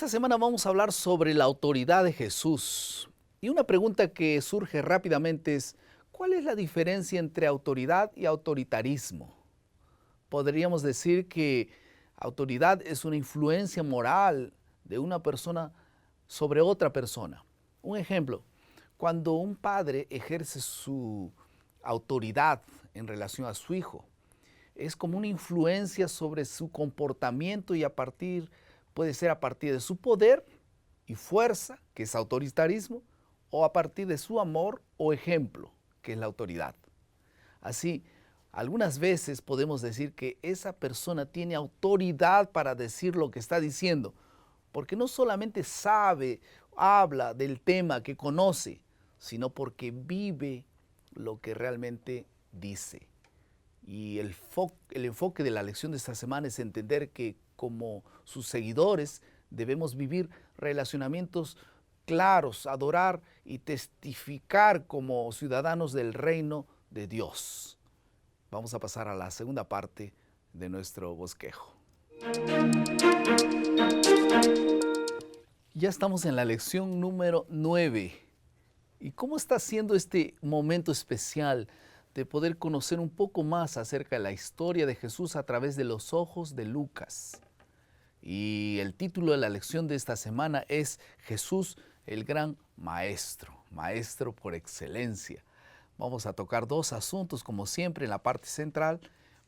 Esta semana vamos a hablar sobre la autoridad de Jesús. Y una pregunta que surge rápidamente es, ¿cuál es la diferencia entre autoridad y autoritarismo? Podríamos decir que autoridad es una influencia moral de una persona sobre otra persona. Un ejemplo, cuando un padre ejerce su autoridad en relación a su hijo, es como una influencia sobre su comportamiento y puede ser a partir de su poder y fuerza, que es autoritarismo, o a partir de su amor o ejemplo, que es la autoridad. Así, algunas veces podemos decir que esa persona tiene autoridad para decir lo que está diciendo, porque no solamente sabe, habla del tema que conoce, sino porque vive lo que realmente dice. Y el enfoque de la lección de esta semana es entender que como sus seguidores debemos vivir relacionamientos claros, adorar y testificar como ciudadanos del reino de Dios. Vamos a pasar a la segunda parte de nuestro bosquejo. Ya estamos en la lección número 9. ¿Y cómo está siendo este momento especial de poder conocer un poco más acerca de la historia de Jesús a través de los ojos de Lucas? Y el título de la lección de esta semana es Jesús, el gran maestro, maestro por excelencia. Vamos a tocar dos asuntos como siempre en la parte central,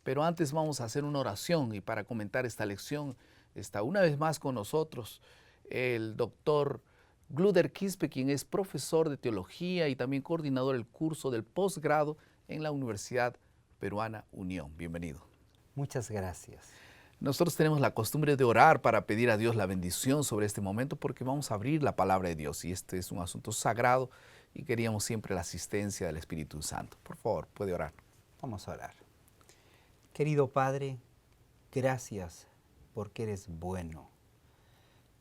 pero antes vamos a hacer una oración y para comentar esta lección está una vez más con nosotros el doctor Gluder Quispe, quien es profesor de teología y también coordinador del curso del posgrado en la Universidad Peruana Unión. Bienvenido. Muchas gracias. Nosotros tenemos la costumbre de orar para pedir a Dios la bendición sobre este momento porque vamos a abrir la palabra de Dios y este es un asunto sagrado y queríamos siempre la asistencia del Espíritu Santo. Por favor, puede orar. Vamos a orar. Querido Padre, gracias porque eres bueno.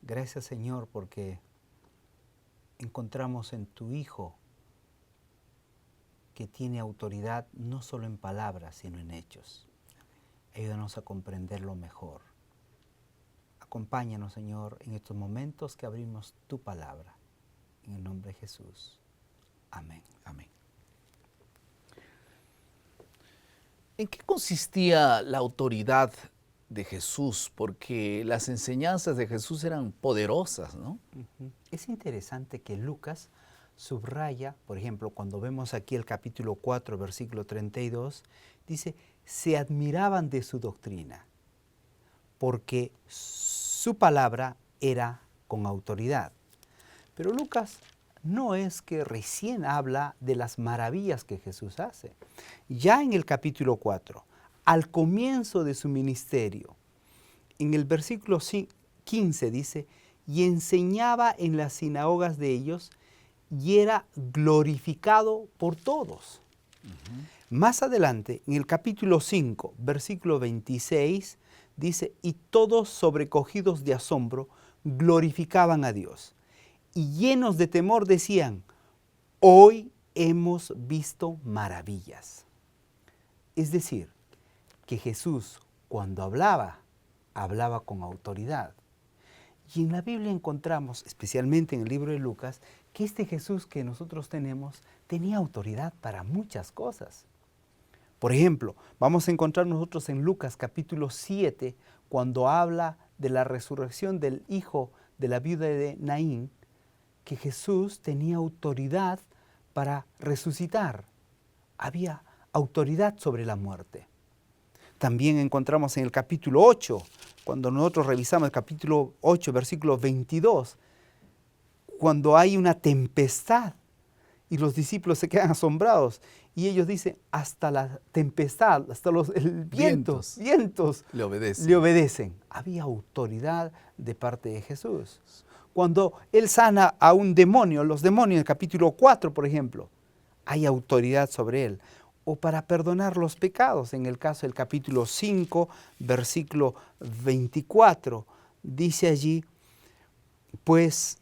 Gracias, Señor, porque encontramos en tu Hijo que tiene autoridad no solo en palabras, sino en hechos. Ayúdanos a comprenderlo mejor. Acompáñanos, Señor, en estos momentos que abrimos tu palabra. En el nombre de Jesús. Amén. Amén. ¿En qué consistía la autoridad de Jesús? Porque las enseñanzas de Jesús eran poderosas, ¿no? Es interesante que Lucas subraya, por ejemplo, cuando vemos aquí el capítulo 4, versículo 32, dice, se admiraban de su doctrina, porque su palabra era con autoridad. Pero Lucas no es que recién habla de las maravillas que Jesús hace. Ya en el capítulo 4, al comienzo de su ministerio, en el versículo 15 dice, y enseñaba en las sinagogas de ellos y era glorificado por todos. Más adelante, en el capítulo 5, versículo 26, dice, y todos sobrecogidos de asombro glorificaban a Dios. Y llenos de temor decían, hoy hemos visto maravillas. Es decir, que Jesús cuando hablaba con autoridad. Y en la Biblia encontramos, especialmente en el libro de Lucas, que este Jesús que nosotros tenemos tenía autoridad para muchas cosas. Por ejemplo, vamos a encontrar nosotros en Lucas capítulo 7, cuando habla de la resurrección del hijo de la viuda de Naín, que Jesús tenía autoridad para resucitar. Había autoridad sobre la muerte. También encontramos en el capítulo 8, cuando nosotros revisamos el capítulo 8, versículo 22, cuando hay una tempestad y los discípulos se quedan asombrados y ellos dicen, hasta la tempestad, hasta los vientos le le obedecen. Había autoridad de parte de Jesús. Cuando Él sana a un demonio, los demonios en el capítulo 4, por ejemplo, hay autoridad sobre Él. O para perdonar los pecados, en el caso del capítulo 5, versículo 24, dice allí, pues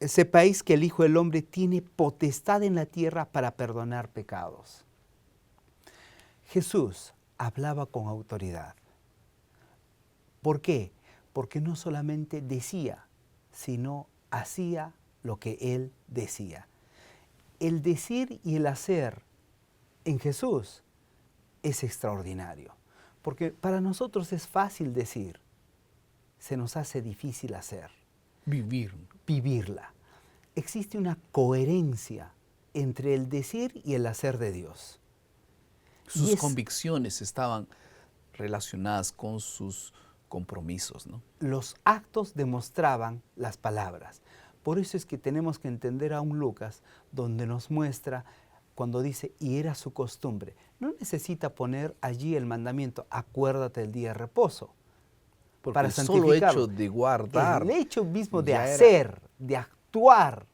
sepáis que el Hijo del Hombre tiene potestad en la tierra para perdonar pecados. Jesús hablaba con autoridad. ¿Por qué? porque no solamente decía, sino hacía lo que Él decía. El decir y el hacer en Jesús es extraordinario, porque para nosotros es fácil decir, se nos hace difícil hacer. Vivirla. Existe una coherencia entre el decir y el hacer de Dios. Sus convicciones estaban relacionadas con sus compromisos, ¿no? Los actos demostraban las palabras. Por eso es que tenemos que entender a un Lucas donde nos muestra cuando dice, y era su costumbre. No necesita poner allí el mandamiento, acuérdate del día de reposo. Porque para el solo hecho de guardar, el hecho mismo de hacer, de actuar,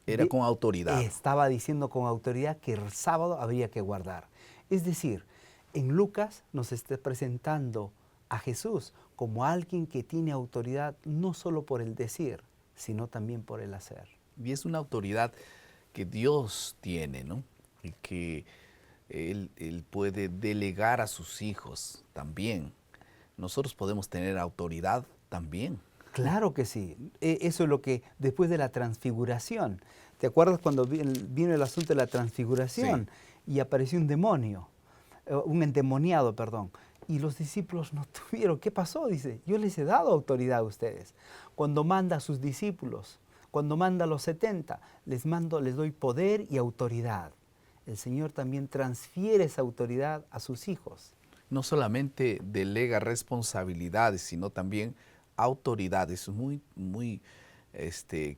era con autoridad. Estaba diciendo con autoridad que el sábado habría que guardar. Es decir, en Lucas nos está presentando a Jesús como alguien que tiene autoridad no solo por el decir, sino también por el hacer. Y es una autoridad que Dios tiene, ¿no? Y que Él puede delegar a sus hijos también. Nosotros podemos tener autoridad también. Claro que sí. Eso es lo que después de la transfiguración. ¿Te acuerdas cuando vino el asunto de la transfiguración? Sí. Y apareció un demonio, un endemoniado, perdón. Y los discípulos no tuvieron. ¿Qué pasó? Dice, yo les he dado autoridad a ustedes. Cuando manda a sus discípulos, cuando manda a los 70, les doy poder y autoridad. El Señor también transfiere esa autoridad a sus hijos. No solamente delega responsabilidades, sino también autoridades. Es muy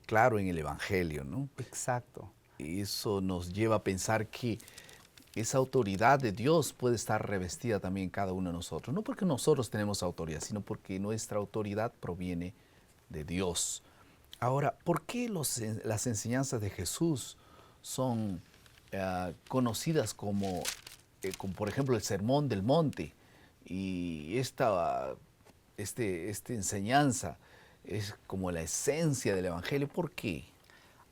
claro en el Evangelio, ¿no? Exacto. Y eso nos lleva a pensar que esa autoridad de Dios puede estar revestida también en cada uno de nosotros. No porque nosotros tenemos autoridad, sino porque nuestra autoridad proviene de Dios. Ahora, ¿por qué las enseñanzas de Jesús son conocidas como, por ejemplo, el Sermón del Monte? Y esta enseñanza es como la esencia del Evangelio. ¿Por qué?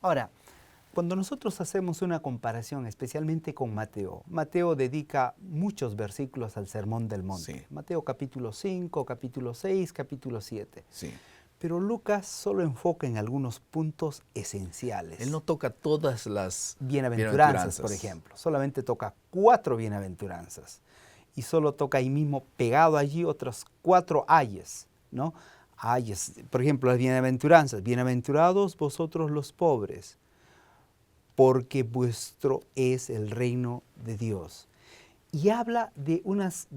Ahora, cuando nosotros hacemos una comparación, especialmente con Mateo, Mateo dedica muchos versículos al Sermón del Monte. Sí. Mateo capítulo 5, capítulo 6, capítulo 7. Sí. Pero Lucas solo enfoca en algunos puntos esenciales. Él no toca todas las bienaventuranzas, por ejemplo. Solamente toca 4 bienaventuranzas. Y solo toca ahí mismo, pegado allí, otras 4 ayes, ¿no? Ayes, por ejemplo, las bienaventuranzas. Bienaventurados vosotros los pobres, porque vuestro es el reino de Dios. Y habla de unas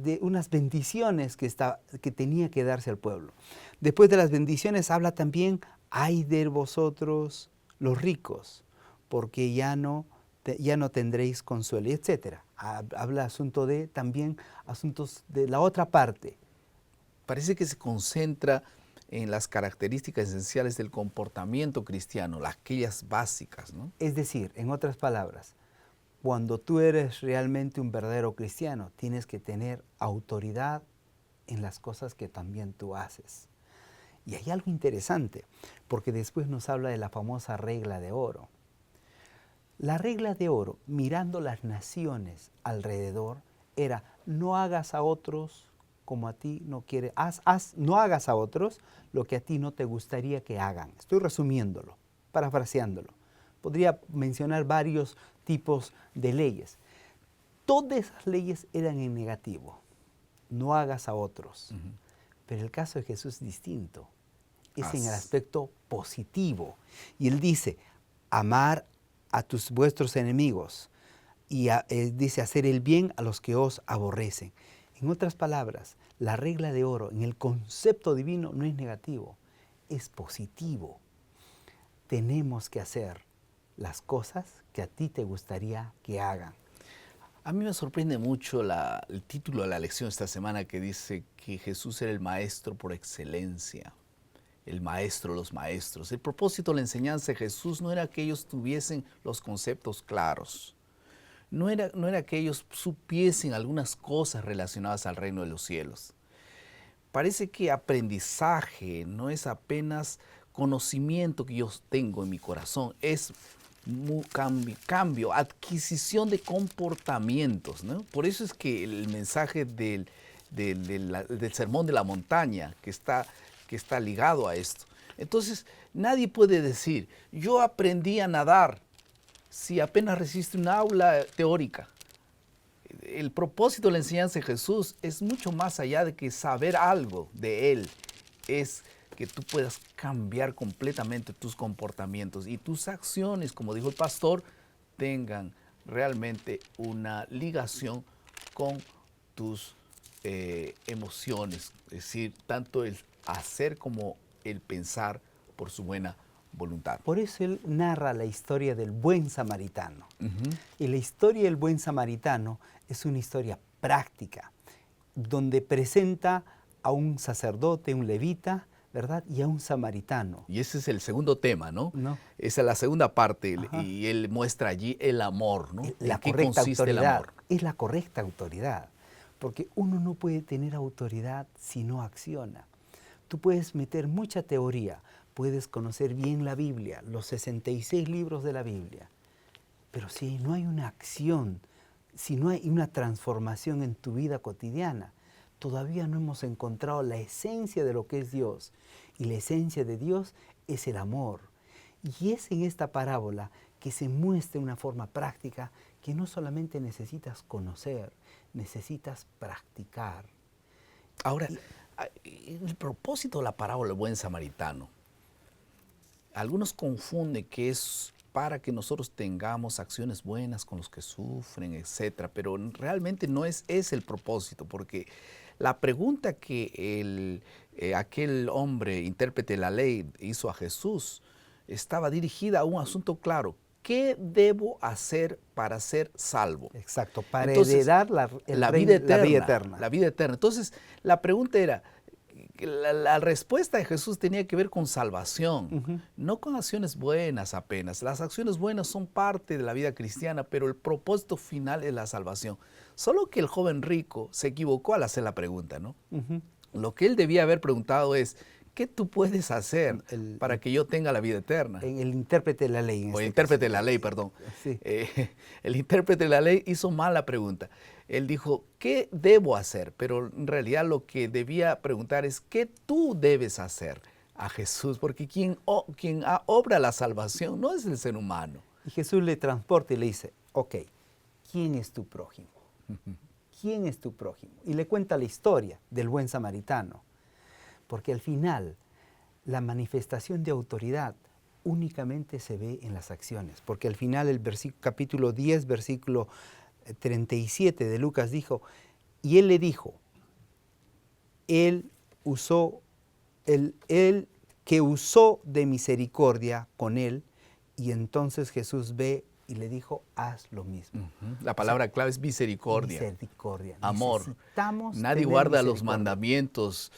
bendiciones que tenía que darse al pueblo. Después de las bendiciones habla también, ay de vosotros los ricos, porque ya no tendréis consuelo, etc. Habla también asuntos de la otra parte. Parece que se concentra en las características esenciales del comportamiento cristiano, aquellas básicas, ¿no? Es decir, en otras palabras, cuando tú eres realmente un verdadero cristiano, tienes que tener autoridad en las cosas que también tú haces. Y hay algo interesante, porque después nos habla de la famosa regla de oro. La regla de oro, mirando las naciones alrededor, era no hagas a otros como a ti no quieres, no hagas a otros lo que a ti no te gustaría que hagan. Estoy resumiéndolo, parafraseándolo. Podría mencionar varios tipos de leyes. Todas esas leyes eran en negativo. No hagas a otros. Pero el caso de Jesús es distinto. Es en el aspecto positivo. Y Él dice, amar a vuestros enemigos. Y dice, hacer el bien a los que os aborrecen. En otras palabras, la regla de oro en el concepto divino no es negativo, es positivo. Tenemos que hacer las cosas que a ti te gustaría que hagan. A mí me sorprende mucho el título de la lección esta semana que dice que Jesús era el maestro por excelencia, el maestro de los maestros. El propósito de la enseñanza de Jesús no era que ellos tuviesen los conceptos claros, no era que ellos supiesen algunas cosas relacionadas al reino de los cielos. Parece que aprendizaje no es apenas conocimiento que yo tengo en mi corazón, es cambio, adquisición de comportamientos, ¿no? Por eso es que el mensaje del Sermón de la Montaña, que que está ligado a esto. Entonces, nadie puede decir, yo aprendí a nadar si apenas resiste una aula teórica. El propósito de la enseñanza de Jesús es mucho más allá de que saber algo de Él. Es que tú puedas cambiar completamente tus comportamientos y tus acciones, como dijo el pastor, tengan realmente una ligación con tus emociones. Es decir, tanto el hacer como el pensar por su buena voluntad. Por eso él narra la historia del buen samaritano. Y la historia del buen samaritano es una historia práctica, donde presenta a un sacerdote, un levita, ¿verdad? Y a un samaritano. Y ese es el segundo tema, ¿no? Esa es la segunda parte. Y él muestra allí el amor, ¿no? La ¿En qué correcta consiste autoridad. el amor? Es la correcta autoridad. Porque uno no puede tener autoridad si no acciona. Tú puedes meter mucha teoría, puedes conocer bien la Biblia, los 66 libros de la Biblia. Pero si no hay una acción, si no hay una transformación en tu vida cotidiana, todavía no hemos encontrado la esencia de lo que es Dios. Y la esencia de Dios es el amor. Y es en esta parábola que se muestra de una forma práctica que no solamente necesitas conocer, necesitas practicar. Ahora, el propósito de la parábola del buen samaritano, algunos confunden que es para que nosotros tengamos acciones buenas con los que sufren, etcétera, pero realmente no es el propósito, porque la pregunta que aquel hombre, intérprete de la ley, hizo a Jesús, estaba dirigida a un asunto claro. ¿Qué debo hacer para ser salvo? Exacto, para Entonces, heredar la vida eterna. La vida eterna. Entonces, la pregunta era, la respuesta de Jesús tenía que ver con salvación, no con acciones buenas apenas. Las acciones buenas son parte de la vida cristiana, pero el propósito final es la salvación. Solo que el joven rico se equivocó al hacer la pregunta, ¿no? Lo que él debía haber preguntado es, ¿qué tú puedes hacer para que yo tenga la vida eterna? El intérprete de la ley. O el intérprete de la ley, perdón. Sí. El intérprete de la ley hizo mal la pregunta. Él dijo, ¿qué debo hacer? Pero en realidad lo que debía preguntar es, ¿qué tú debes hacer a Jesús? Porque quien obra la salvación no es el ser humano. Y Jesús le transporta y le dice, ok, ¿quién es tu prójimo? ¿Quién es tu prójimo? Y le cuenta la historia del buen samaritano. Porque al final, la manifestación de autoridad únicamente se ve en las acciones. Porque al final, el capítulo 10, versículo 37 de Lucas dijo, y él le dijo, él que usó de misericordia con él, y entonces Jesús ve y le dijo, haz lo mismo. La palabra clave es misericordia. Misericordia. Amor. Necesitamos Nadie guarda los mandamientos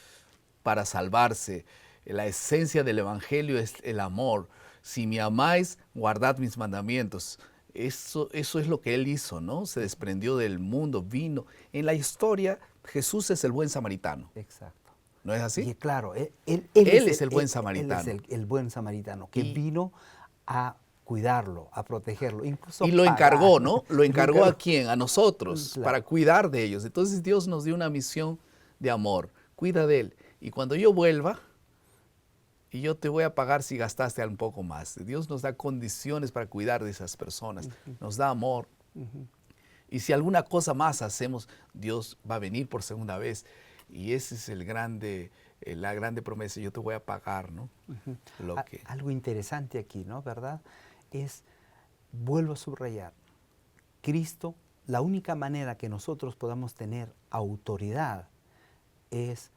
para salvarse. La esencia del Evangelio es el amor. Si me amáis, guardad mis mandamientos. Eso es lo que Él hizo, ¿no? Se desprendió del mundo, vino. En la historia, Jesús es el buen samaritano. Exacto. ¿No es así? Y claro, él es el buen samaritano. Él es el buen samaritano que vino a cuidarlo, a protegerlo. Incluso y lo encargó, ¿no? ¿Lo encargó a quién? A nosotros, claro, para cuidar de ellos. Entonces Dios nos dio una misión de amor. Cuida de Él. Y cuando yo vuelva, y yo te voy a pagar si gastaste un poco más. Dios nos da condiciones para cuidar de esas personas. Nos da amor. Y si alguna cosa más hacemos, Dios va a venir por segunda vez. Y ese es la grande promesa. Yo te voy a pagar, ¿no? Algo interesante aquí, ¿no? ¿Verdad? Vuelvo a subrayar, Cristo, la única manera que nosotros podamos tener autoridad es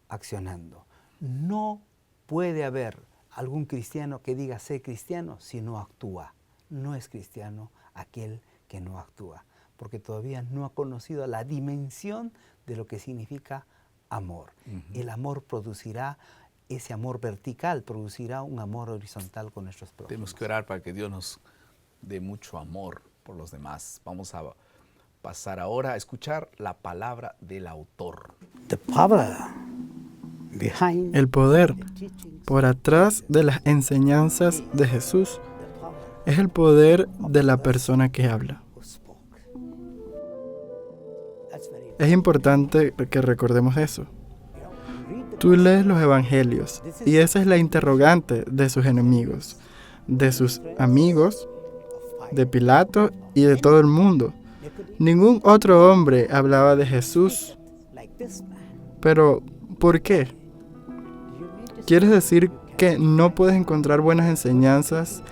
accionando. No puede haber algún cristiano que diga ser cristiano si no actúa. No es cristiano aquel que no actúa, porque todavía no ha conocido la dimensión de lo que significa amor. El amor producirá, ese amor vertical producirá un amor horizontal con nuestros prójimos. Tenemos que orar para que Dios nos dé mucho amor por los demás. Vamos a pasar ahora a escuchar la palabra del autor. El poder por atrás de las enseñanzas de Jesús es el poder de la persona que habla. Es importante que recordemos eso. Tú lees los evangelios y esa es la interrogante de sus enemigos, de sus amigos, de Pilato y de todo el mundo. Ningún otro hombre hablaba de Jesús. Pero, ¿por qué? ¿Quieres decir que no puedes encontrar buenas enseñanzas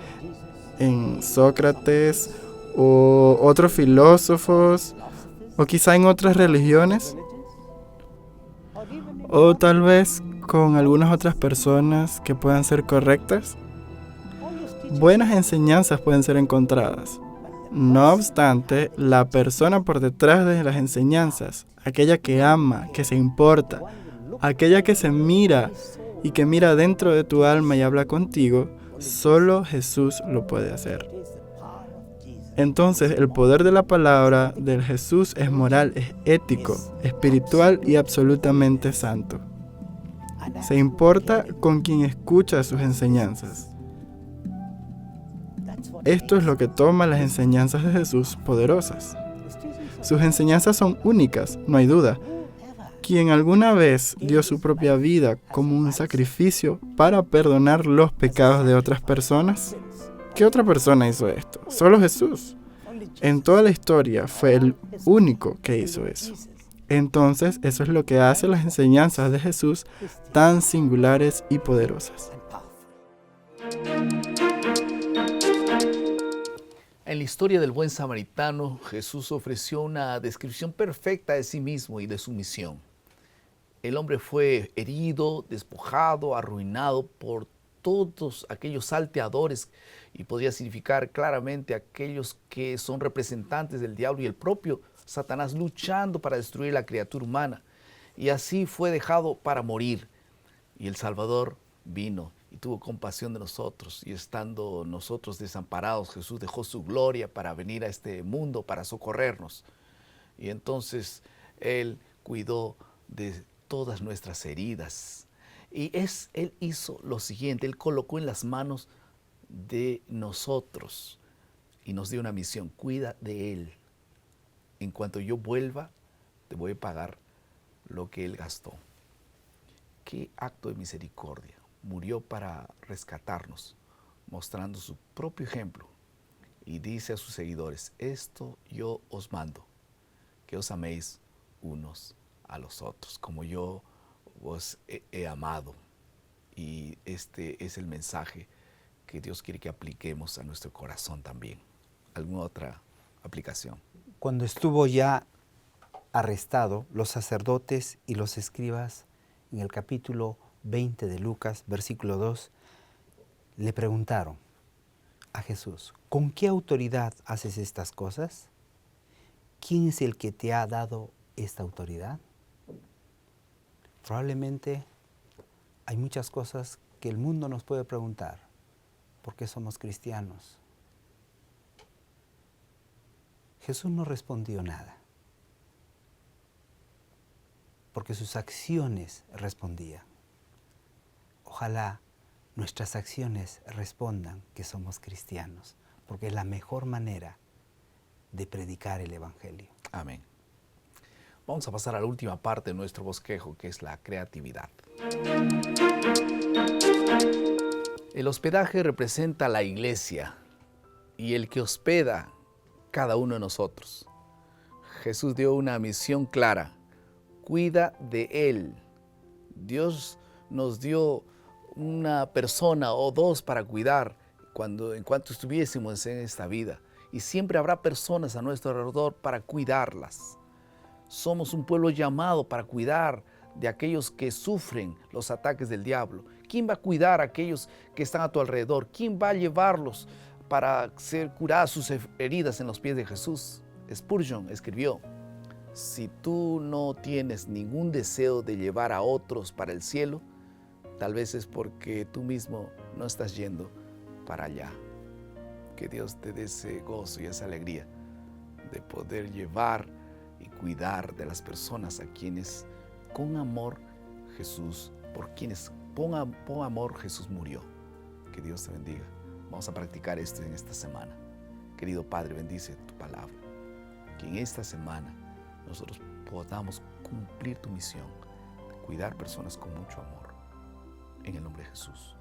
en Sócrates o otros filósofos o quizá en otras religiones? O tal vez con algunas otras personas que puedan ser correctas. Buenas enseñanzas pueden ser encontradas. No obstante, la persona por detrás de las enseñanzas, aquella que ama, que se importa, aquella que se mira y que mira dentro de tu alma y habla contigo, solo Jesús lo puede hacer. Entonces, el poder de la palabra del Jesús es moral, es ético, espiritual y absolutamente santo. Se importa con quien escucha sus enseñanzas. Esto es lo que toma las enseñanzas de Jesús poderosas. Sus enseñanzas son únicas, no hay duda. Quien alguna vez dio su propia vida como un sacrificio para perdonar los pecados de otras personas. ¿Qué otra persona hizo esto? Solo Jesús. En toda la historia fue el único que hizo eso. Entonces, eso es lo que hace las enseñanzas de Jesús tan singulares y poderosas. En la historia del buen samaritano, Jesús ofreció una descripción perfecta de sí mismo y de su misión. El hombre fue herido, despojado, arruinado por todos aquellos salteadores, y podría significar claramente aquellos que son representantes del diablo y el propio Satanás luchando para destruir la criatura humana. Y así fue dejado para morir. Y el Salvador vino y tuvo compasión de nosotros, y estando nosotros desamparados, Jesús dejó su gloria para venir a este mundo, para socorrernos. Y entonces Él cuidó de todas nuestras heridas. Y Él hizo lo siguiente: Él colocó en las manos de nosotros y nos dio una misión: cuida de Él. En cuanto yo vuelva, te voy a pagar lo que Él gastó. Qué acto de misericordia. Murió para rescatarnos, mostrando su propio ejemplo. Y dice a sus seguidores: esto yo os mando, que os améis unos a los otros, como yo os he amado. Y este es el mensaje que Dios quiere que apliquemos a nuestro corazón también. ¿Alguna otra aplicación? Cuando estuvo ya arrestado, los sacerdotes y los escribas, en el capítulo 20 de Lucas, versículo 2, le preguntaron a Jesús: ¿con qué autoridad haces estas cosas? ¿Quién es el que te ha dado esta autoridad? Probablemente hay muchas cosas que el mundo nos puede preguntar. ¿Por qué somos cristianos? Jesús no respondió nada, porque sus acciones respondían. Ojalá nuestras acciones respondan que somos cristianos, porque es la mejor manera de predicar el Evangelio. Amén. Vamos a pasar a la última parte de nuestro bosquejo, que es la creatividad. El hospedaje representa la iglesia y el que hospeda cada uno de nosotros. Jesús dio una misión clara: cuida de Él. Dios nos dio una persona o dos para cuidar en cuanto estuviésemos en esta vida. Y siempre habrá personas a nuestro alrededor para cuidarlas. Somos un pueblo llamado para cuidar de aquellos que sufren los ataques del diablo. ¿Quién va a cuidar a aquellos que están a tu alrededor? ¿Quién va a llevarlos para ser curadas sus heridas en los pies de Jesús? Spurgeon escribió: si tú no tienes ningún deseo de llevar a otros para el cielo, tal vez es porque tú mismo no estás yendo para allá. Que Dios te dé ese gozo y esa alegría de poder llevar y cuidar de las personas a quienes con amor Jesús, por quienes con amor Jesús murió. Que Dios te bendiga. Vamos a practicar esto en esta semana. Querido Padre, bendice tu palabra. Que en esta semana nosotros podamos cumplir tu misión, cuidar personas con mucho amor. En el nombre de Jesús.